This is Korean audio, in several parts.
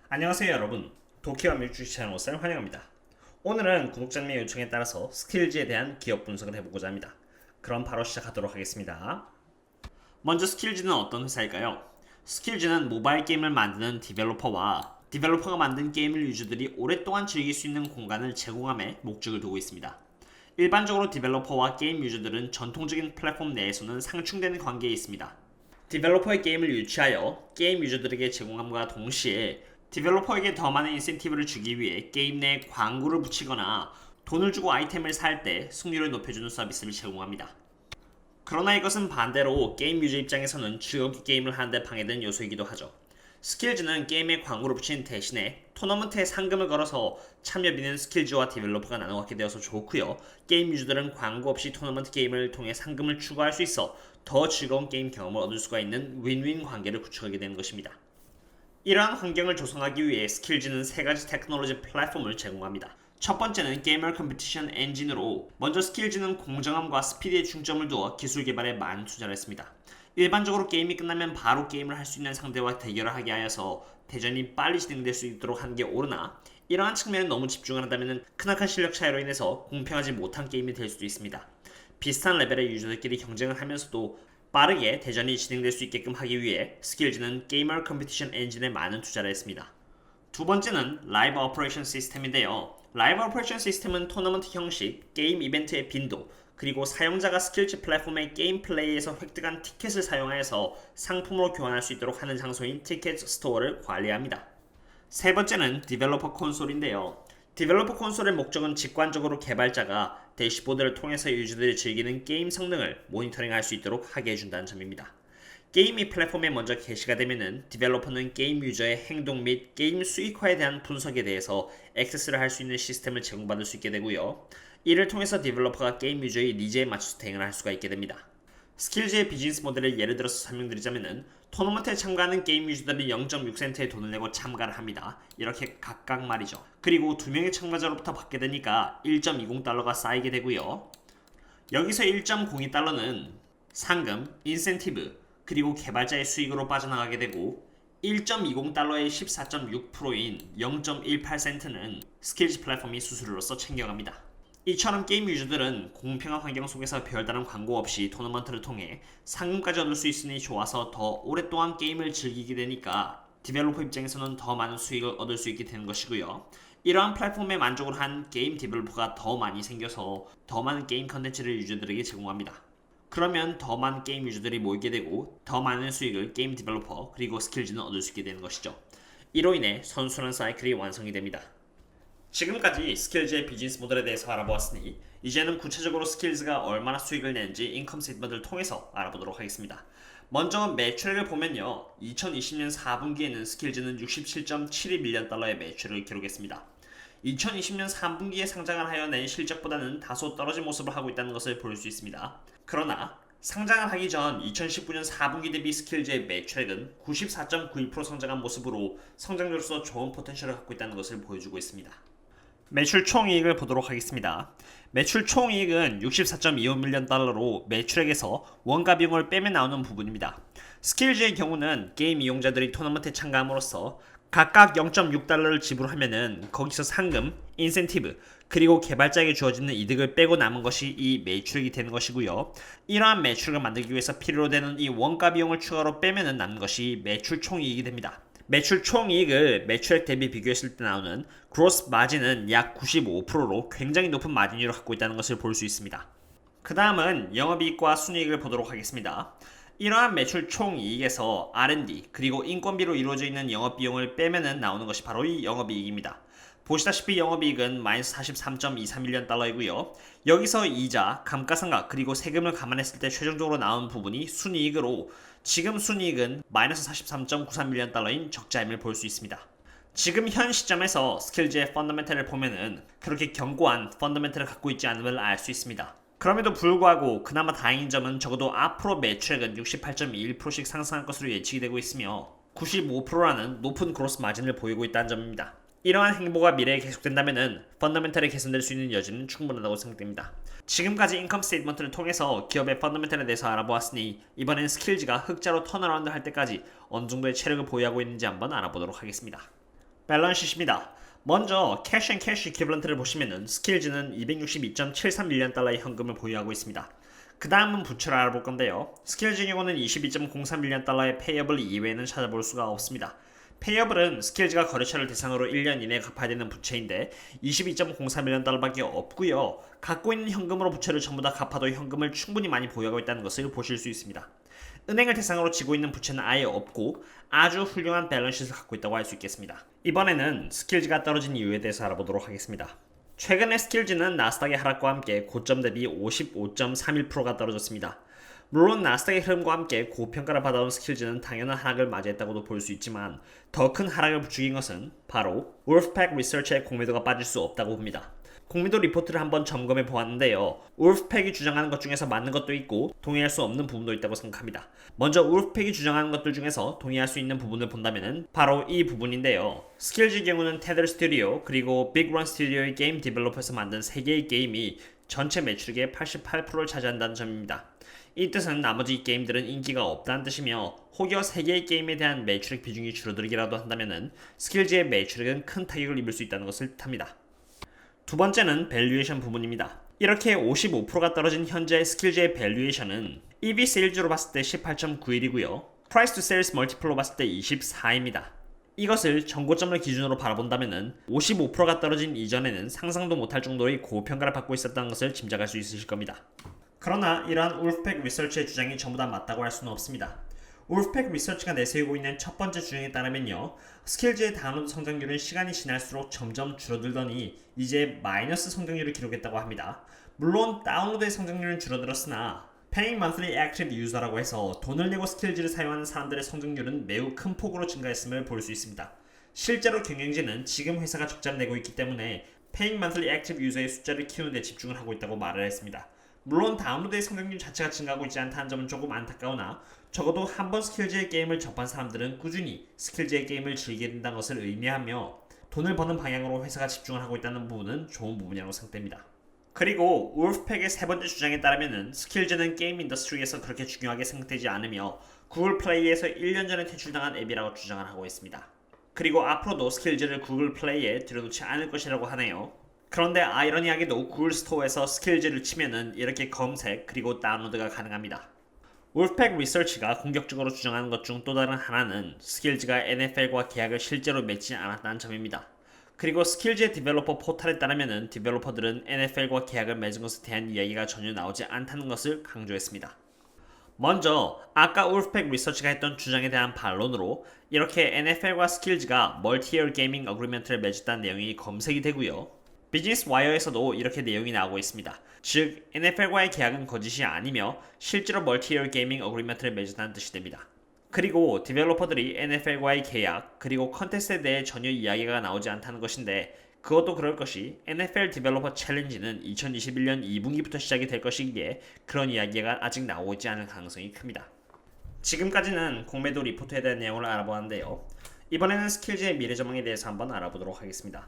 안녕하세요 여러분, 도키와 밀주식 채널 옷을 환영합니다. 오늘은 구독자님의 요청에 따라서 스킬즈에 대한 기업 분석을 해보고자 합니다. 그럼 바로 시작하도록 하겠습니다. 먼저 스킬즈는 어떤 회사일까요? 스킬즈는 모바일 게임을 만드는 디벨로퍼와 디벨로퍼가 만든 게임을 유저들이 오랫동안 즐길 수 있는 공간을 제공함에 목적을 두고 있습니다. 일반적으로 디벨로퍼와 게임 유저들은 전통적인 플랫폼 내에서는 상충되는 관계에 있습니다. 디벨로퍼의 게임을 유치하여 게임 유저들에게 제공함과 동시에 디벨로퍼에게 더 많은 인센티브를 주기 위해 게임 내에 광고를 붙이거나 돈을 주고 아이템을 살 때 승률을 높여주는 서비스를 제공합니다. 그러나 이것은 반대로 게임 유저 입장에서는 즐겁게 게임을 하는데 방해되는 요소이기도 하죠. 스킬즈는 게임에 광고를 붙이는 대신에 토너먼트에 상금을 걸어서 참여비는 스킬즈와 디벨로퍼가 나눠 갖게 되어서 좋고요. 게임 유저들은 광고 없이 토너먼트 게임을 통해 상금을 추구할 수 있어 더 즐거운 게임 경험을 얻을 수가 있는 윈윈 관계를 구축하게 되는 것입니다. 이러한 환경을 조성하기 위해 스킬즈는 세 가지 테크놀로지 플랫폼을 제공합니다. 첫 번째는 게이머 컴피티션 엔진으로 먼저 스킬즈는 공정함과 스피드에 중점을 두어 기술 개발에 많은 투자를 했습니다. 일반적으로 게임이 끝나면 바로 게임을 할 수 있는 상대와 대결을 하게 하여서 대전이 빨리 진행될 수 있도록 하는 게 옳으나 이러한 측면에 너무 집중을 한다면 크나큰 실력 차이로 인해서 공평하지 못한 게임이 될 수도 있습니다. 비슷한 레벨의 유저들끼리 경쟁을 하면서도 빠르게 대전이 진행될 수 있게끔 하기 위해 스킬즈는 게이머 컴피티션 엔진에 많은 투자를 했습니다. 두 번째는 라이브 오퍼레이션 시스템인데요. 라이브 오퍼레이션 시스템은 토너먼트 형식, 게임 이벤트의 빈도, 그리고 사용자가 스킬즈 플랫폼의 게임 플레이에서 획득한 티켓을 사용하여서 상품으로 교환할 수 있도록 하는 장소인 티켓 스토어를 관리합니다. 세 번째는 디벨로퍼 콘솔인데요. 디벨로퍼 콘솔의 목적은 직관적으로 개발자가 대시보드를 통해서 유저들이 즐기는 게임 성능을 모니터링할 수 있도록 하게 해준다는 점입니다. 게임이 플랫폼에 먼저 게시가 되면은 디벨로퍼는 게임 유저의 행동 및 게임 수익화에 대한 분석에 대해서 액세스를 할 수 있는 시스템을 제공받을 수 있게 되고요. 이를 통해서 디벨로퍼가 게임 유저의 니즈에 맞춰서 대응을 할 수가 있게 됩니다. 스킬즈의 비즈니스 모델을 예를 들어서 설명드리자면은 토너먼트에 참가하는 게임 유저들은 0.6센트의 돈을 내고 참가를 합니다. 이렇게 각각 말이죠. 그리고 2명의 참가자로부터 받게 되니까 1.20달러가 쌓이게 되고요. 여기서 1.02달러는 상금, 인센티브, 그리고 개발자의 수익으로 빠져나가게 되고 1.20달러의 14.6%인 0.18센트는 스킬즈 플랫폼이 수수료로서 챙겨갑니다. 이처럼 게임 유저들은 공평한 환경 속에서 별다른 광고 없이 토너먼트를 통해 상금까지 얻을 수 있으니 좋아서 더 오랫동안 게임을 즐기게 되니까 디벨로퍼 입장에서는 더 많은 수익을 얻을 수 있게 되는 것이고요. 이러한 플랫폼에 만족을 한 게임 디벨로퍼가 더 많이 생겨서 더 많은 게임 컨텐츠를 유저들에게 제공합니다. 그러면 더 많은 게임 유저들이 모이게 되고 더 많은 수익을 게임 디벨로퍼 그리고 스킬즈는 얻을 수 있게 되는 것이죠. 이로 인해 선순환 사이클이 완성이 됩니다. 지금까지 스킬즈의 비즈니스 모델에 대해서 알아보았으니 이제는 구체적으로 스킬즈가 얼마나 수익을 내는지 인컴 스테이트먼트를 통해서 알아보도록 하겠습니다. 먼저 매출액을 보면요. 2020년 4분기에는 스킬즈는 67.72밀리언 달러의 매출을 기록했습니다. 2020년 3분기에 상장을 하여 낸 실적보다는 다소 떨어진 모습을 하고 있다는 것을 볼 수 있습니다. 그러나 상장을 하기 전 2019년 4분기 대비 스킬즈의 매출액은 94.91% 성장한 모습으로 성장률로서 좋은 포텐셜을 갖고 있다는 것을 보여주고 있습니다. 매출 총이익을 보도록 하겠습니다. 매출 총이익은 64.25밀리언 달러로 매출액에서 원가 비용을 빼면 나오는 부분입니다. 스킬즈의 경우는 게임 이용자들이 토너먼트에 참가함으로써 각각 0.6달러를 지불하면은 거기서 상금, 인센티브, 그리고 개발자에게 주어지는 이득을 빼고 남은 것이 이 매출액이 되는 것이고요. 이러한 매출을 만들기 위해서 필요로 되는 이 원가 비용을 추가로 빼면은 남는 것이 매출 총이익이 됩니다. 매출 총이익을 매출액 대비 비교했을 때 나오는 그로스 마진은 약 95%로 굉장히 높은 마진율을 갖고 있다는 것을 볼 수 있습니다. 그 다음은 영업이익과 순이익을 보도록 하겠습니다. 이러한 매출 총이익에서 R&D 그리고 인건비로 이루어져 있는 영업비용을 빼면은 나오는 것이 바로 이 영업이익입니다. 보시다시피 영업이익은 마이너스 43.23밀리언 달러이고요. 여기서 이자, 감가상각 그리고 세금을 감안했을 때 최종적으로 나온 부분이 순이익으로 지금 순이익은 마이너스 43.93밀리언 달러인 적자임을 볼 수 있습니다. 지금 현 시점에서 스킬즈의 펀더멘털을 보면은 그렇게 견고한 펀더멘털을 갖고 있지 않음을 알 수 있습니다. 그럼에도 불구하고 그나마 다행인 점은 적어도 앞으로 매출액은 68.21%씩 상승할 것으로 예측이 되고 있으며 95%라는 높은 그로스 마진을 보이고 있다는 점입니다. 이러한 행보가 미래에 계속된다면 펀더멘털이 개선될 수 있는 여지는 충분하다고 생각됩니다. 지금까지 인컴 스테이트먼트를 통해서 기업의 펀더멘털에 대해서 알아보았으니 이번엔 스킬즈가 흑자로 턴어라운드 할 때까지 어느 정도의 체력을 보유하고 있는지 한번 알아보도록 하겠습니다. 밸런시입니다. 먼저 캐시 앤 캐시 이퀴벌런트를 보시면은 스킬즈는 262.73밀리언 달러의 현금을 보유하고 있습니다. 그 다음은 부채를 알아볼 건데요. 스킬즈의 경우는 22.03밀리언 달러의 페이어블 이외에는 찾아볼 수가 없습니다. 페이어블은 스킬즈가 거래처를 대상으로 1년 이내에 갚아야 되는 부채인데 22.04밀리언 달러밖에 없고요. 갖고 있는 현금으로 부채를 전부 다 갚아도 현금을 충분히 많이 보유하고 있다는 것을 보실 수 있습니다. 은행을 대상으로 지고 있는 부채는 아예 없고 아주 훌륭한 밸런스를 갖고 있다고 할 수 있겠습니다. 이번에는 스킬즈가 떨어진 이유에 대해서 알아보도록 하겠습니다. 최근에 스킬즈는 나스닥의 하락과 함께 고점 대비 55.31%가 떨어졌습니다. 물론 나스닥의 흐름과 함께 고평가를 받아온 스킬즈는 당연한 하락을 맞이했다고도 볼 수 있지만 더 큰 하락을 부추긴 것은 바로 울프팩 리서치의 공매도가 빠질 수 없다고 봅니다. 공매도 리포트를 한번 점검해 보았는데요. 울프팩이 주장하는 것 중에서 맞는 것도 있고 동의할 수 없는 부분도 있다고 생각합니다. 먼저 울프팩이 주장하는 것들 중에서 동의할 수 있는 부분을 본다면 바로 이 부분인데요. 스킬즈의 경우는 테더 스튜디오 그리고 빅런 스튜디오의 게임 디벨로퍼에서 만든 3개의 게임이 전체 매출액의 88%를 차지한다는 점입니다. 이 뜻은 나머지 게임들은 인기가 없다는 뜻이며 혹여 3개의 게임에 대한 매출액 비중이 줄어들기라도 한다면 스킬즈의 매출액은 큰 타격을 입을 수 있다는 것을 뜻합니다. 두 번째는 밸류에이션 부분입니다. 이렇게 55%가 떨어진 현재 스킬즈의 밸류에이션은 EV 세일즈로 봤을 때 18.91이고요. 프라이스 투 세일스 멀티플로 봤을 때 24입니다. 이것을 전고점을 기준으로 바라본다면 55%가 떨어진 이전에는 상상도 못할 정도의 고평가를 받고 있었다는 것을 짐작할 수 있으실 겁니다. 그러나 이러한 울프팩 리서치의 주장이 전부 다 맞다고 할 수는 없습니다. 울프팩 리서치가 내세우고 있는 첫 번째 주장에 따르면요. 스킬즈의 다운로드 성장률은 시간이 지날수록 점점 줄어들더니 이제 마이너스 성장률을 기록했다고 합니다. 물론 다운로드의 성장률은 줄어들었으나 Paying Monthly Active User라고 해서 돈을 내고 스킬즈를 사용하는 사람들의 성장률은 매우 큰 폭으로 증가했음을 볼 수 있습니다. 실제로 경영진은 지금 회사가 적자를 내고 있기 때문에 Paying Monthly Active User의 숫자를 키우는 데 집중을 하고 있다고 말을 했습니다. 물론 다운로드의 성장률 자체가 증가하고 있지 않다는 점은 조금 안타까우나 적어도 한번 스킬즈의 게임을 접한 사람들은 꾸준히 스킬즈의 게임을 즐기게 된다는 것을 의미하며 돈을 버는 방향으로 회사가 집중을 하고 있다는 부분은 좋은 부분이라고 생각됩니다. 그리고 울프팩의 세 번째 주장에 따르면 스킬즈는 게임 인더스트리에서 그렇게 중요하게 생각되지 않으며 구글 플레이에서 1년 전에 퇴출당한 앱이라고 주장을 하고 있습니다. 그리고 앞으로도 스킬즈를 구글 플레이에 들여놓지 않을 것이라고 하네요. 그런데 아이러니하게도 구글 스토어에서 스킬즈를 치면은 이렇게 검색 그리고 다운로드가 가능합니다. 울프팩 리서치가 공격적으로 주장하는 것 중 또 다른 하나는 스킬즈가 NFL과 계약을 실제로 맺지 않았다는 점입니다. 그리고 스킬즈의 디벨로퍼 포털에 따르면 디벨로퍼들은 NFL과 계약을 맺은 것에 대한 이야기가 전혀 나오지 않다는 것을 강조했습니다. 먼저 아까 울프팩 리서치가 했던 주장에 대한 반론으로 이렇게 NFL과 스킬즈가 멀티이어 게이밍 어그리먼트를 맺었다는 내용이 검색이 되고요. 비즈니스 와이어에서도 이렇게 내용이 나오고 있습니다. 즉 NFL과의 계약은 거짓이 아니며 실제로 멀티이어 게이밍 어그리먼트를 맺었다는 뜻이 됩니다. 그리고 디벨로퍼들이 NFL과의 계약 그리고 컨텐츠에 대해 전혀 이야기가 나오지 않다는 것인데 그것도 그럴 것이 NFL 디벨로퍼 챌린지는 2021년 2분기부터 시작이 될 것이기에 그런 이야기가 아직 나오지 않을 가능성이 큽니다. 지금까지는 공매도 리포트에 대한 내용을 알아보았는데요. 이번에는 스킬즈의 미래 전망에 대해서 한번 알아보도록 하겠습니다.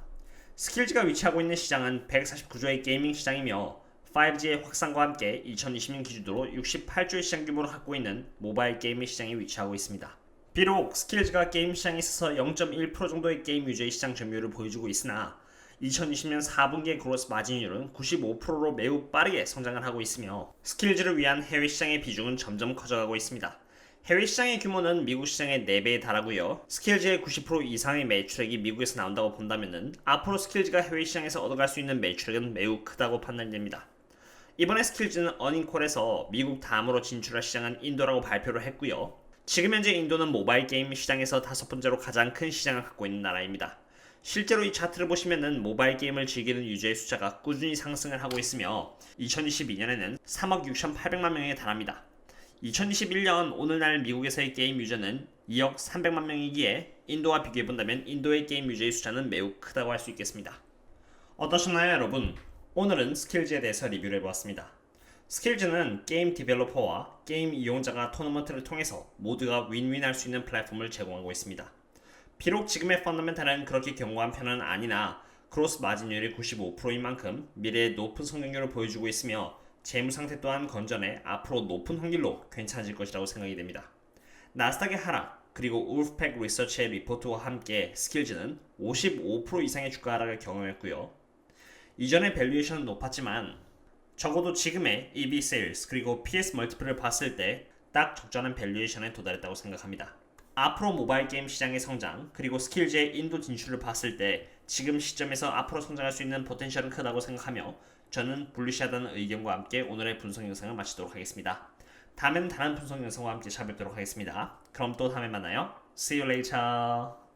스킬즈가 위치하고 있는 시장은 149조의 게이밍 시장이며 5G의 확산과 함께 2020년 기준으로 68조의 시장 규모를 갖고 있는 모바일 게이밍 시장에 위치하고 있습니다. 비록 스킬즈가 게임 시장에 있어서 0.1% 정도의 게임 유저의 시장 점유율을 보여주고 있으나 2020년 4분기의 그로스 마진율은 95%로 매우 빠르게 성장을 하고 있으며 스킬즈를 위한 해외 시장의 비중은 점점 커져가고 있습니다. 해외 시장의 규모는 미국 시장의 4배에 달하고요. 스킬즈의 90% 이상의 매출액이 미국에서 나온다고 본다면 앞으로 스킬즈가 해외 시장에서 얻어갈 수 있는 매출액은 매우 크다고 판단됩니다. 이번에 스킬즈는 어닝콜에서 미국 다음으로 진출할 시장은 인도라고 발표를 했고요. 지금 현재 인도는 모바일 게임 시장에서 5번째로 가장 큰 시장을 갖고 있는 나라입니다. 실제로 이 차트를 보시면은 모바일 게임을 즐기는 유저의 숫자가 꾸준히 상승을 하고 있으며 2022년에는 3억 6,800만 명에 달합니다. 2021년 오늘날 미국에서의 게임 유저는 2억 300만 명이기에 인도와 비교해본다면 인도의 게임 유저의 숫자는 매우 크다고 할 수 있겠습니다. 어떠셨나요 여러분? 오늘은 스킬즈에 대해서 리뷰를 해보았습니다. 스킬즈는 게임 디벨로퍼와 게임 이용자가 토너먼트를 통해서 모두가 윈윈할 수 있는 플랫폼을 제공하고 있습니다. 비록 지금의 펀더멘탈은 그렇게 견고한 편은 아니나 크로스 마진율이 95%인 만큼 미래의 높은 성장률을 보여주고 있으며 재무 상태 또한 건전해 앞으로 높은 확률로 괜찮아질 것이라고 생각이 됩니다. 나스닥의 하락 그리고 울프팩 리서치의 리포트와 함께 스킬즈는 55% 이상의 주가 하락을 경험했고요. 이전의 밸류에이션은 높았지만 적어도 지금의 EV 세일즈 그리고 PS 멀티플을 봤을 때 딱 적절한 밸류에이션에 도달했다고 생각합니다. 앞으로 모바일 게임 시장의 성장 그리고 스킬즈의 인도 진출을 봤을 때 지금 시점에서 앞으로 성장할 수 있는 포텐셜은 크다고 생각하며 저는 불리시하다는 의견과 함께 오늘의 분석 영상을 마치도록 하겠습니다. 다음에는 다른 분석 영상과 함께 찾아뵙도록 하겠습니다. 그럼 또 다음에 만나요. See you later.